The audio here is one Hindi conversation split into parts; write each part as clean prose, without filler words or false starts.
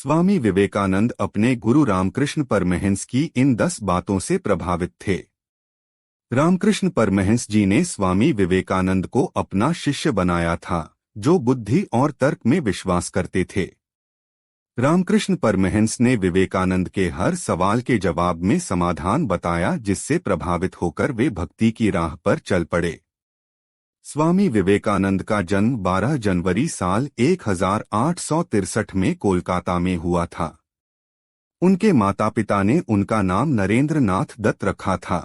स्वामी विवेकानंद अपने गुरु रामकृष्ण परमहंस की इन 10 बातों से प्रभावित थे। रामकृष्ण परमहंस जी ने स्वामी विवेकानंद को अपना शिष्य बनाया था, जो बुद्धि और तर्क में विश्वास करते थे। रामकृष्ण परमहंस ने विवेकानंद के हर सवाल के जवाब में समाधान बताया, जिससे प्रभावित होकर वे भक्ति की राह पर चल पड़े। स्वामी विवेकानंद का जन्म 12 जनवरी साल 1863 में कोलकाता में हुआ था। उनके माता पिता ने उनका नाम नरेंद्र नाथ दत्त रखा था।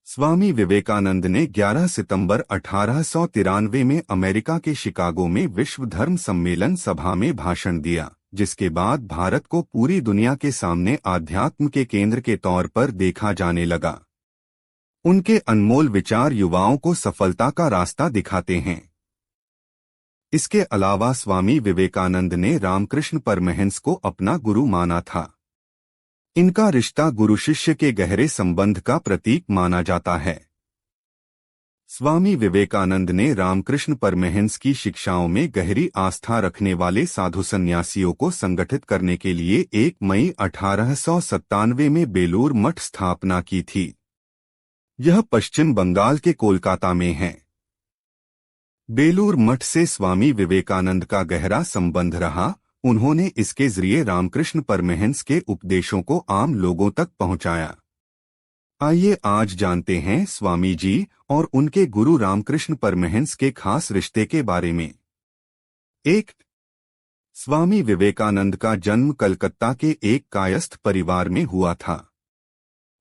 स्वामी विवेकानंद ने 11 सितंबर 1893 में अमेरिका के शिकागो में विश्व धर्म सम्मेलन सभा में भाषण दिया, जिसके बाद भारत को पूरी दुनिया के सामने आध्यात्म के केंद्र के तौर पर देखा जाने लगा। उनके अनमोल विचार युवाओं को सफलता का रास्ता दिखाते हैं। इसके अलावा स्वामी विवेकानंद ने रामकृष्ण परमहंस को अपना गुरु माना था। इनका रिश्ता गुरु शिष्य के गहरे संबंध का प्रतीक माना जाता है। स्वामी विवेकानंद ने रामकृष्ण परमहंस की शिक्षाओं में गहरी आस्था रखने वाले साधु संन्यासियों को संगठित करने के लिए 1 मई 1897 में बेलूर मठ स्थापना की थी। यह पश्चिम बंगाल के कोलकाता में है। बेलूर मठ से स्वामी विवेकानंद का गहरा संबंध रहा। उन्होंने इसके जरिए रामकृष्ण परमहंस के उपदेशों को आम लोगों तक पहुंचाया। आइए आज जानते हैं स्वामी जी और उनके गुरु रामकृष्ण परमहंस के खास रिश्ते के बारे में। 1. स्वामी विवेकानंद का जन्म कलकत्ता के एक कायस्थ परिवार में हुआ था।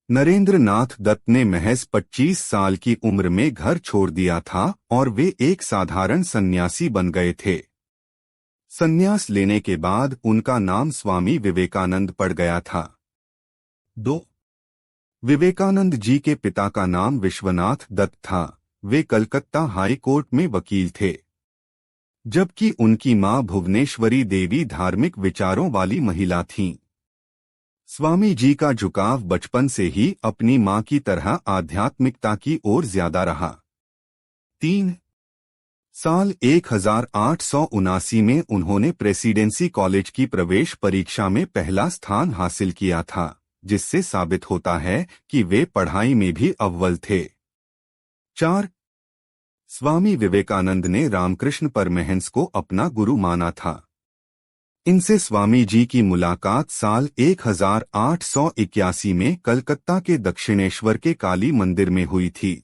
नरेंद्र नाथ दत्त ने महज 25 साल की उम्र में घर छोड़ दिया था और वे एक साधारण सन्यासी बन गए थे। संन्यास लेने के बाद उनका नाम स्वामी विवेकानंद पड़ गया था। 2. विवेकानंद जी के पिता का नाम विश्वनाथ दत्त था। वे कलकत्ता हाई कोर्ट में वकील थे, जबकि उनकी मां भुवनेश्वरी देवी धार्मिक विचारों वाली महिला थीं। स्वामी जी का झुकाव बचपन से ही अपनी मां की तरह आध्यात्मिकता की ओर ज्यादा रहा। 3. साल 1879 में उन्होंने प्रेसिडेंसी कॉलेज की प्रवेश परीक्षा में पहला स्थान हासिल किया था, जिससे साबित होता है कि वे पढ़ाई में भी अव्वल थे। 4. स्वामी विवेकानंद ने रामकृष्ण परमहंस को अपना गुरु माना था। इनसे स्वामी जी की मुलाकात साल 1881 में कलकत्ता के दक्षिणेश्वर के काली मंदिर में हुई थी।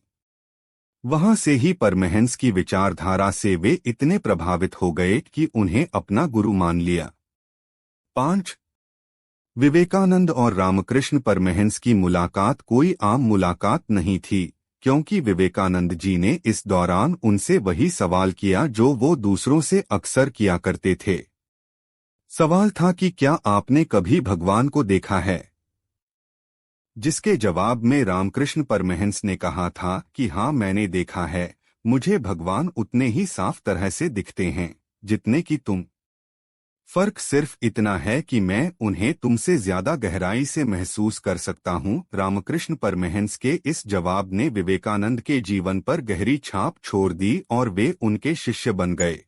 वहां से ही परमहंस की विचारधारा से वे इतने प्रभावित हो गए कि उन्हें अपना गुरु मान लिया। 5. विवेकानंद और रामकृष्ण परमहंस की मुलाकात कोई आम मुलाकात नहीं थी, क्योंकि विवेकानंद जी ने इस दौरान उनसे वही सवाल किया जो वो दूसरों से अक्सर किया करते थे। सवाल था कि क्या आपने कभी भगवान को देखा है, जिसके जवाब में रामकृष्ण परमहंस ने कहा था कि हाँ, मैंने देखा है। मुझे भगवान उतने ही साफ तरह से दिखते हैं जितने कि तुम। फर्क सिर्फ इतना है कि मैं उन्हें तुमसे ज्यादा गहराई से महसूस कर सकता हूँ। रामकृष्ण परमहंस के इस जवाब ने विवेकानंद के जीवन पर गहरी छाप छोड़ दी और वे उनके शिष्य बन गए।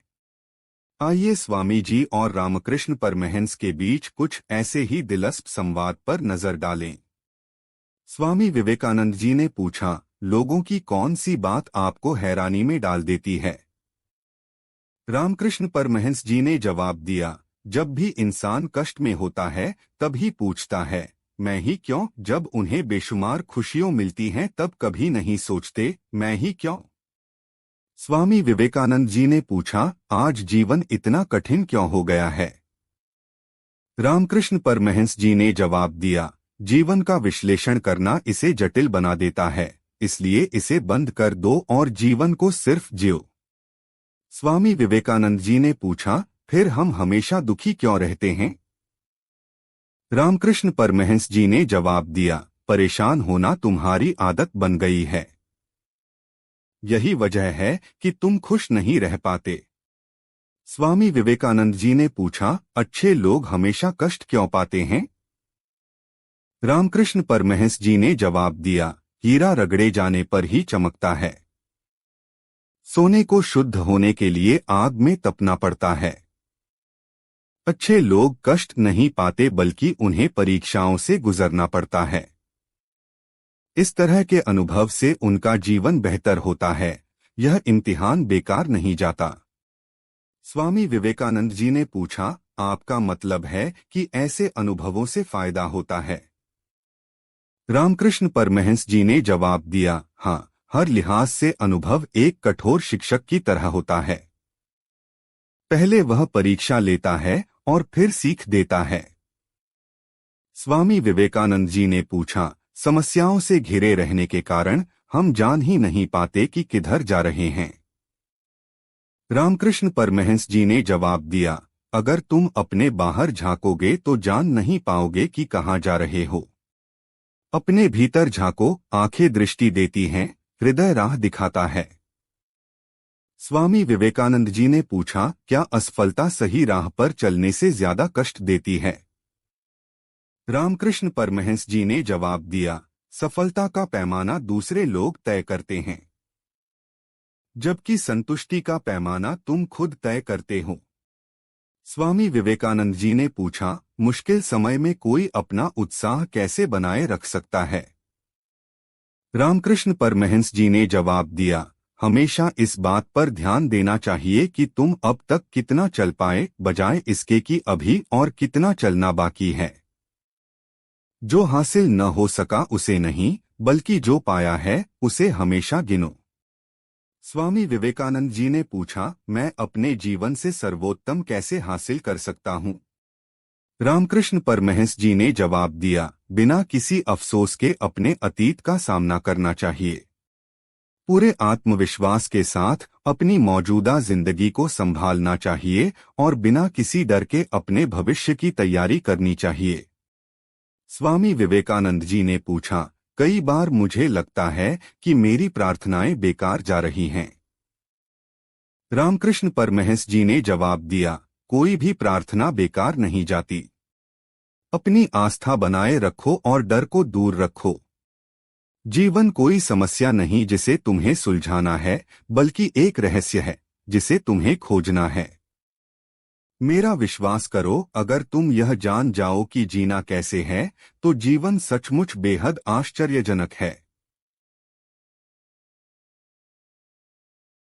आइए स्वामी जी और रामकृष्ण परमहंस के बीच कुछ ऐसे ही दिलचस्प संवाद पर नजर डालें। स्वामी विवेकानंद जी ने पूछा, लोगों की कौन सी बात आपको हैरानी में डाल देती है? रामकृष्ण परमहंस जी ने जवाब दिया, जब भी इंसान कष्ट में होता है तभी पूछता है, मैं ही क्यों? जब उन्हें बेशुमार खुशियां मिलती हैं तब कभी नहीं सोचते, मैं ही क्यों? स्वामी विवेकानंद जी ने पूछा, आज जीवन इतना कठिन क्यों हो गया है? रामकृष्ण परमहंस जी ने जवाब दिया, जीवन का विश्लेषण करना इसे जटिल बना देता है, इसलिए इसे बंद कर दो और जीवन को सिर्फ जियो। स्वामी विवेकानंद जी ने पूछा, फिर हम हमेशा दुखी क्यों रहते हैं? रामकृष्ण परमहंस जी ने जवाब दिया, परेशान होना तुम्हारी आदत बन गई है। यही वजह है कि तुम खुश नहीं रह पाते। स्वामी विवेकानंद जी ने पूछा, अच्छे लोग हमेशा कष्ट क्यों पाते हैं? रामकृष्ण परमहंस जी ने जवाब दिया, हीरा रगड़े जाने पर ही चमकता है। सोने को शुद्ध होने के लिए आग में तपना पड़ता है। अच्छे लोग कष्ट नहीं पाते बल्कि उन्हें परीक्षाओं से गुजरना पड़ता है। इस तरह के अनुभव से उनका जीवन बेहतर होता है। यह इम्तिहान बेकार नहीं जाता। स्वामी विवेकानंद जी ने पूछा, आपका मतलब है कि ऐसे अनुभवों से फायदा होता है? रामकृष्ण परमहंस जी ने जवाब दिया, हाँ, हर लिहाज से अनुभव एक कठोर शिक्षक की तरह होता है। पहले वह परीक्षा लेता है और फिर सीख देता है। स्वामी विवेकानंद जी ने पूछा, समस्याओं से घिरे रहने के कारण हम जान ही नहीं पाते कि किधर जा रहे हैं। रामकृष्ण परमहंस जी ने जवाब दिया, अगर तुम अपने बाहर झांकोगे तो जान नहीं पाओगे कि कहाँ जा रहे हो। अपने भीतर झांको, आंखें दृष्टि देती हैं, हृदय राह दिखाता है। स्वामी विवेकानंद जी ने पूछा, क्या असफलता सही राह पर चलने से ज्यादा कष्ट देती है? रामकृष्ण परमहंस जी ने जवाब दिया, सफलता का पैमाना दूसरे लोग तय करते हैं, जबकि संतुष्टि का पैमाना तुम खुद तय करते हो। स्वामी विवेकानंद जी ने पूछा, मुश्किल समय में कोई अपना उत्साह कैसे बनाए रख सकता है? रामकृष्ण परमहंस जी ने जवाब दिया, हमेशा इस बात पर ध्यान देना चाहिए कि तुम अब तक कितना चल पाए, बजाय इसके कि अभी और कितना चलना बाकी है। जो हासिल न हो सका उसे नहीं, बल्कि जो पाया है उसे हमेशा गिनो। स्वामी विवेकानंद जी ने पूछा, मैं अपने जीवन से सर्वोत्तम कैसे हासिल कर सकता हूँ? रामकृष्ण परमहंस जी ने जवाब दिया, बिना किसी अफसोस के अपने अतीत का सामना करना चाहिए। पूरे आत्मविश्वास के साथ अपनी मौजूदा जिंदगी को संभालना चाहिए और बिना किसी डर के अपने भविष्य की तैयारी करनी चाहिए। स्वामी विवेकानंद जी ने पूछा, कई बार मुझे लगता है कि मेरी प्रार्थनाएं बेकार जा रही हैं। रामकृष्ण परमहंस जी ने जवाब दिया, कोई भी प्रार्थना बेकार नहीं जाती। अपनी आस्था बनाए रखो और डर को दूर रखो। जीवन कोई समस्या नहीं जिसे तुम्हें सुलझाना है, बल्कि एक रहस्य है जिसे तुम्हें खोजना है। मेरा विश्वास करो, अगर तुम यह जान जाओ कि जीना कैसे है, तो जीवन सचमुच बेहद आश्चर्यजनक है।